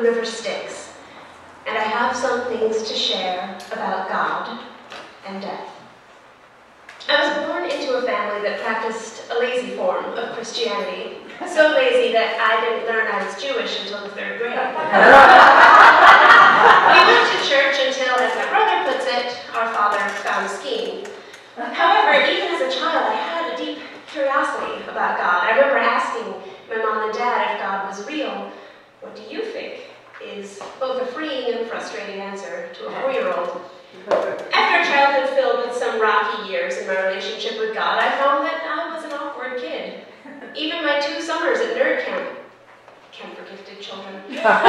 River Styx, and I have some things to share about God and death. I was born into a family that practiced a lazy form of Christianity, so lazy that I didn't learn I was Jewish until the 3rd grade. We went to church until, as my brother puts it, our father found skiing. However, even as a child, I had a deep curiosity about God. I remember asking my mom and dad if God was real. What do you think? Is both a freeing and frustrating answer to a 4-year-old. After a childhood filled with some rocky years in my relationship with God, I found that I was an awkward kid. Even my 2 summers at nerd camp for gifted children, somehow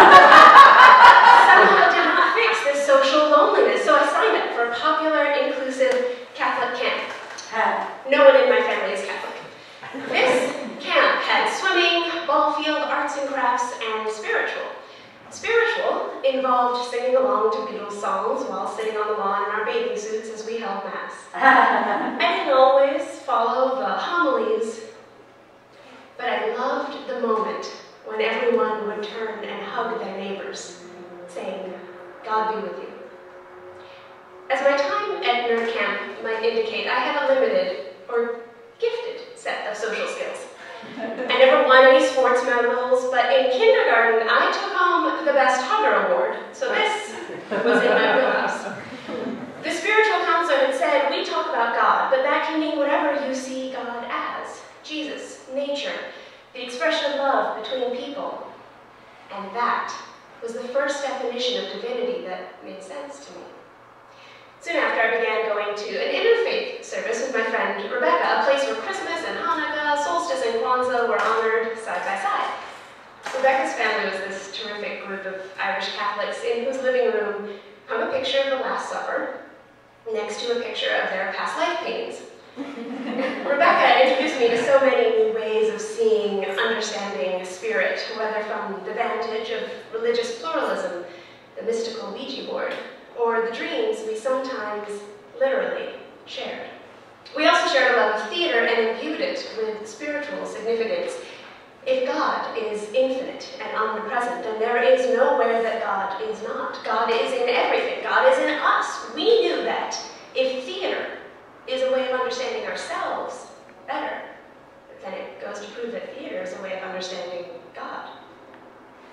did not fix this social loneliness, so I signed up for a popular, inclusive Catholic camp. No one in my family is Catholic. This camp had swimming, ball field, arts and crafts, and spiritual. Spiritual involved singing along to Beatles songs while sitting on the lawn in our bathing suits as we held Mass. I didn't always follow the homilies, but I loved the moment when everyone would turn and hug their neighbors, saying, "God be with you." As my time at nerd camp might indicate, I had a limited or gifted set of social skills. I never won any sports medals, but in kindergarten, I took home the Best Hugger Award, so this was in my wheelhouse. The spiritual counselor had said, we talk about God, but that can mean whatever you see God as. Jesus, nature, the expression of love between people. And that was the first definition of divinity that made sense to me. Soon after, I began going to an interfaith service with my friend Rebecca, a place where Christmas and Hanukkah, solstice and Kwanzaa were honored side by side. Rebecca's family was this terrific group of Irish Catholics in whose living room hung a picture of the Last Supper next to a picture of their past life paintings. Rebecca introduced me to so many new ways of seeing, understanding spirit, whether from the vantage of religious pluralism, the mystical Ouija board, or the dreams we sometimes literally shared. We also shared a love of theater and imbued it with spiritual significance. If God is infinite and omnipresent, then there is nowhere that God is not. God is in everything. God is in us. We knew that. If theater is a way of understanding ourselves better, then it goes to prove that theater is a way of understanding God.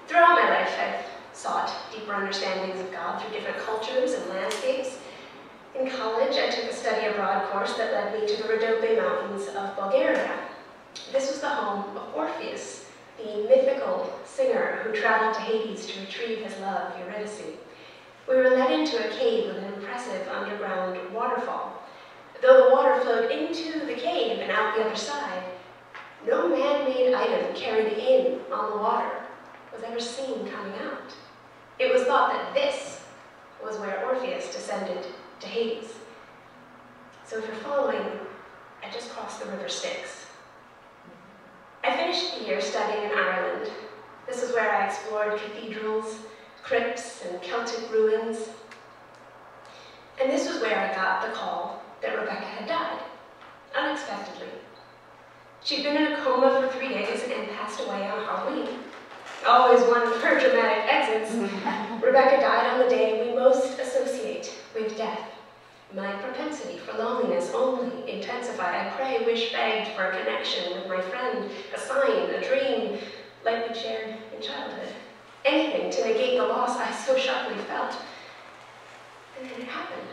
Throughout my life, I've sought deeper understandings of God through different cultures and landscapes. In college, I took a study abroad course that led me to the Rhodope Mountains of Bulgaria. This was the home of Orpheus, the mythical singer who traveled to Hades to retrieve his love, Eurydice. We were led into a cave with an impressive underground waterfall. Though the water flowed into the cave and out the other side, no man-made item carried in on the water was ever seen coming out. It was thought that this was where Orpheus descended to Hades. So if you're following, I just crossed the River Styx. I finished the year studying in Ireland. This is where I explored cathedrals, crypts, and Celtic ruins. And this was where I got the call that Rebecca had died, unexpectedly. She'd been in a coma for 3 days and passed away on Halloween. Always one of her dramatic exits. Rebecca died on the day we most associate with death. My propensity for loneliness only intensified. I pray, wish, begged for a connection with my friend, a sign, a dream, like we shared in childhood. Anything to negate the loss I so sharply felt. And then it happened.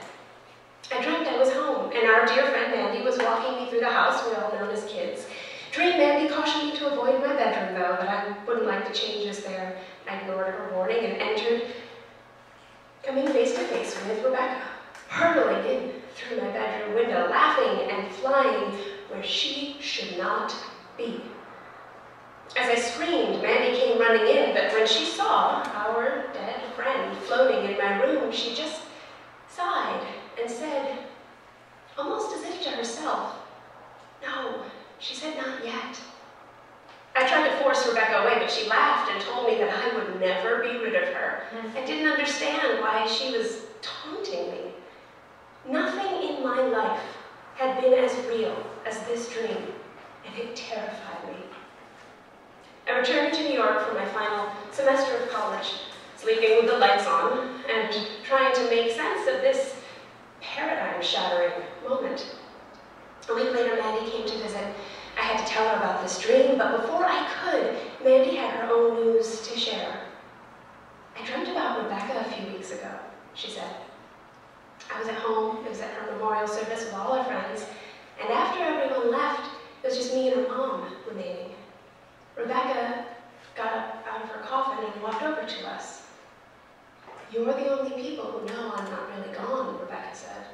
I dreamt I was home, and our dear friend Mandy was walking me through the house we all known as kids. Dream Mandy cautioned me to avoid my bedroom, though, that I wouldn't like the changes there. I ignored her warning and entered, coming face to face with Rebecca, hurtling in through my bedroom window, laughing and flying where she should not be. As I screamed, Mandy came running in, but when she saw our dead friend floating in my room, she just sighed and said, almost as if to herself, "No," she said, "not yet." I tried to force Rebecca away, but she laughed and told me that I would never be rid of her. I didn't understand why she was taunting me. Nothing in my life had been as real as this dream, and it terrified me. I returned to New York for my final semester of college. sleeping with the lights on, and trying to make sense of this paradigm-shattering moment. A week later, Mandy came to visit. I had to tell her about this dream, but before I could, Mandy had her own news to share. I dreamt about Rebecca a few weeks ago, she said. I was at home. It was at her memorial service with all her friends, and after everyone left, it was just me and her mom remaining. Rebecca got up out of her coffin and walked over to us. You're the only people who know I'm not really gone, Rebecca said.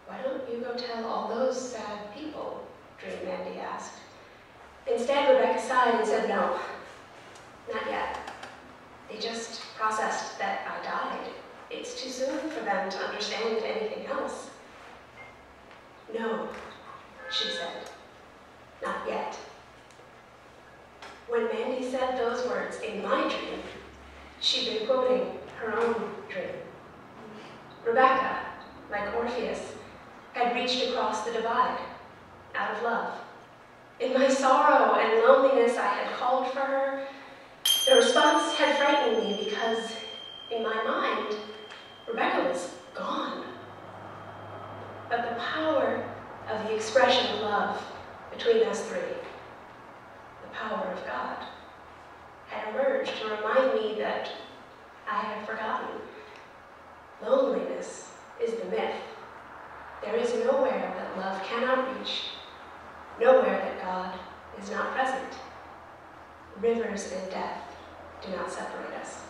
Why don't you go tell all those sad people? Dream Mandy asked. Instead, Rebecca sighed and said, no, not yet. They just processed that I died. It's too soon for them to understand anything else. No, she said, not yet. When Mandy said those words in my dream, she'd been quoting her own dream. Rebecca, like Orpheus, had reached across the divide, out of love. In my sorrow and loneliness, I had called for her. The response had frightened me because, in my mind, Rebecca was gone. But the power of the expression of love between us three, the power of God, had emerged to remind me that I had forgotten. Loneliness is the myth. There is nowhere that love cannot reach, nowhere that God is not present. Rivers and death do not separate us.